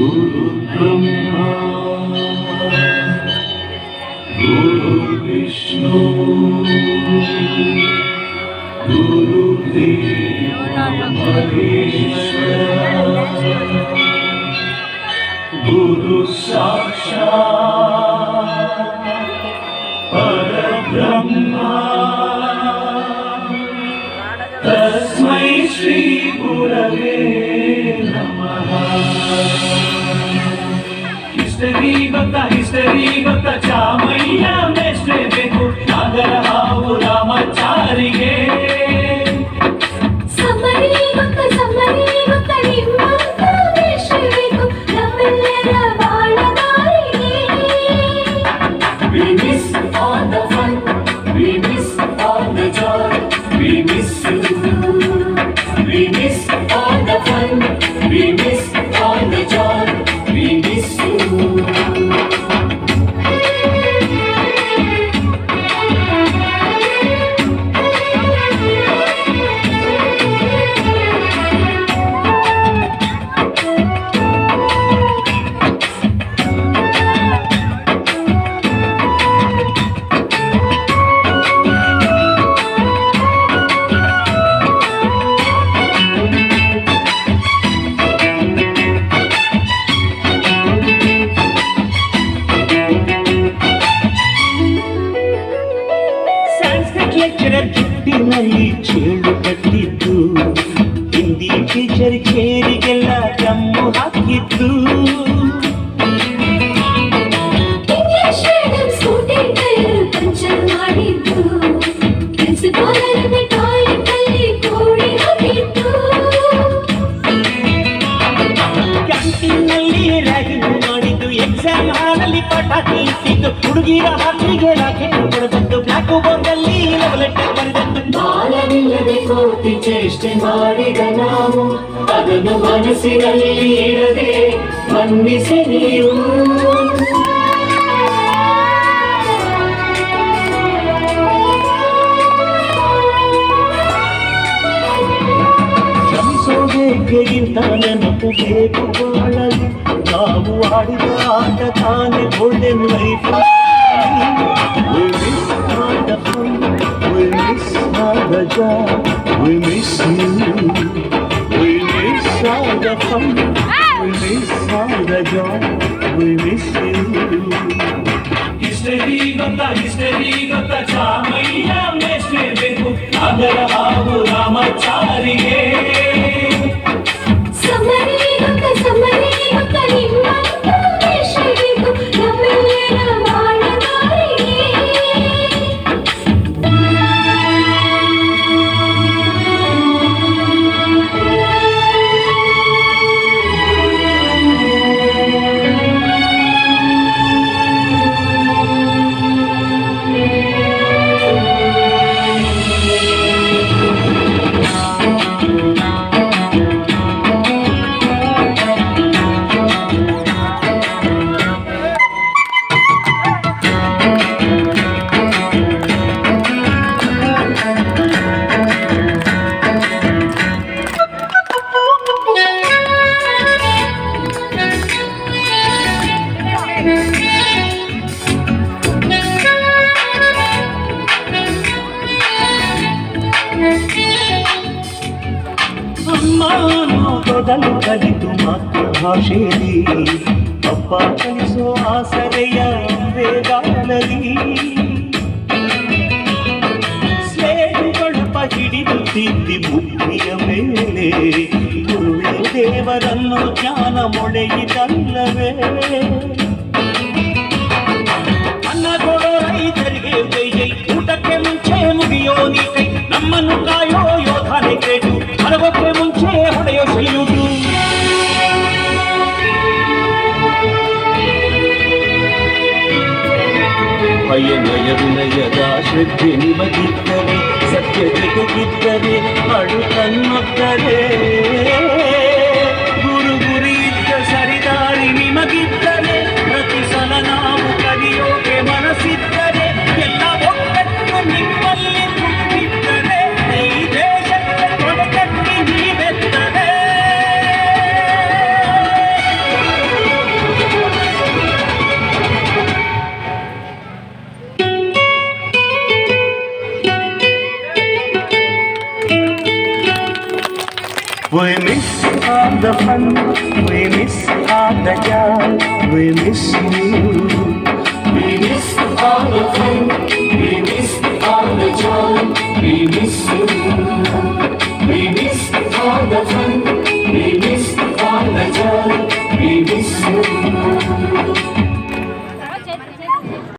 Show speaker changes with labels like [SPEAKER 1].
[SPEAKER 1] गुरु ब्रह्मा गुरु विष्णु गुरुदेव महेश्वर गुरु साक्षात् परब्रह्मा तस्मै श्री गुरवे नमः। हिस्टरी बता ಚಾಮಯ್ಯ ಮೇಷ್ಟ್ರೆ ಬೇಕು ನಾಗರ ಹಾವು ರಾಮಚಾರಿಗೆ
[SPEAKER 2] ಸಮರಿ ಬತ್ತ ನಿಮ್ಮಂತ ಮೇಷ್ಟ್ರೆ ಬೇಕು ನಮ್ಮೆಲ್ಲರ ಬಾಳದಾರಿಗೆ.
[SPEAKER 1] We miss all the fun, we miss all the joy, we miss you. We miss all the fun, we miss all the joy, we miss you.
[SPEAKER 3] ಜುಟ್ಟಿನಲ್ಲಿ ಚೇಳು ಕಟ್ಟಿದ್ದು ಹಿಂದಿ ಟೀಚರ್ ಚೇರಿಗೆಲ್ಲ ಜಮ್ಮು ಹಾಕಿದ್ದು.
[SPEAKER 2] English medium scooty tyre puncture ಮಾಡಿದ್ದು principal ಅಲ್ಲದೆ toilet ಅಲ್ಲಿ ಕೋಳಿ ಹಾಕಿದ್ದು.
[SPEAKER 3] ಕ್ಯಾಂಟೀನ್ನಲ್ಲಿ ragging ಮಾಡಿದ್ದು exam ಹಾಲಲ್ಲಿ ಪಟಾಕಿ ಇಟ್ಟಿದ್ದು ಹುಡುಗಿರ ಹಾಕಿಗೆ ರಾಕೆಟ್ ಹೊಡೆದದ್ದು ಬ್ಲ್ಯಾಕ್ ಬೋರ್ಡಲ್ಲಿ ಲವ್ ಲೆಟರ್ ಬರೆದದ್ದು.
[SPEAKER 1] ಬಾಲವಿಲ್ಲದೆ ಕೋಟಿ ಚೇಷ್ಟೆ ಮಾಡಿದ ನಾವು ಅದನ್ನು ಮನಸ್ಸಿನಲ್ಲಿ ಇಡದೆ ಮನ್ನಿಸಿ ನೀವು.
[SPEAKER 3] ಕ್ಷಮಿಸೋದಕ್ಕಿಂತ ನೆನಪು ಬೇಕು ಬಾಳಲು ನಾವು ಆಡಿದ ಆಟ ತಾನೇ golden life. We miss all the fun, we miss all the joy, we miss you. We miss all the fun, we miss all the joy, we miss you.
[SPEAKER 1] History ಗೊತ್ತಾ ಚಾಮಯ್ಯ ಮೇಷ್ಟ್ರೆ ಬೇಕು ನಾಗರ ಹಾವು ರಾಮಚಾರಿಗೆ.
[SPEAKER 2] ಸಮರಿ ಬತ್ತ ನಿಮ್ಮಂತ ಮೇಷ್ಟ್ರೆ ಬೇಕು ನಮ್ಮೆಲ್ಲರ ಬಾಳದಾರಿಗೆ.
[SPEAKER 3] ಅಮ್ಮನು ಮೊದಲು ಕಲಿತು ಮಾತೃಭಾಷೆಯಲ್ಲಿ ಅಪ್ಪ ಕಲಿಸೋ ಆಸರೆಯ ವೇದಾಲಲಿ ಸ್ಲೇಟುಗಳು ಹಿಡಿದು ತಿದ್ದಿ ಬುದ್ಧಿಯ ಮೇಲೆ ಗುರುವೇ ದೇವರನ್ನು ಜ್ಞಾನ ಮೊಳೆಯಿತಲ್ಲವೇ. ಅನ್ನ ಕೊಡೋ ರೈತರಿಗೆ ಜೈ ಜೈ ಊಟಕ್ಕೆ ಮುಂಚೆ ಮುಗಿಯೋ ನೀ ಕೈ ನಮ್ಮನ್ನು ಕಾಯೋ ಯೋಧನೆ ಕೇಟು ಹರಗೋಕ್ಕೆ ಮುಂಚೆ ಹೊಡೆಯೋ ಸೆಲ್ಯೂಟು. ಭಯನಯ ವಿನಯದ ಶ್ರದ್ಧೆ ನಿಮಗಿದ್ದರೆ ಸತ್ಯ ಜೊತೆಗಿದ್ದರೆ ಅಡು ತನ್ನೊತ್ತರೆ ಗುರು ಗುರಿ ಇದ್ದ ಸರಿದಾರಿ ನಿಮಗಿದ್ದರೆ ಪ್ರತಿ ಸಲ ನಾವು ಕಲಿಯೋಕೆ ಮನಸ್ಸಿದ್ದರೆ ಎಲ್ಲ ಒಕ್ಕಟ್ಟು ನಿಮ್ಮಲ್ಲಿ ತುಂಬಿದ್ದರೆ ಈ ದೇಶಕ್ಕೆ ಕೊಡಕಟ್ಟಿ ನೀವೆತ್ತದೆ. the joy, we miss you.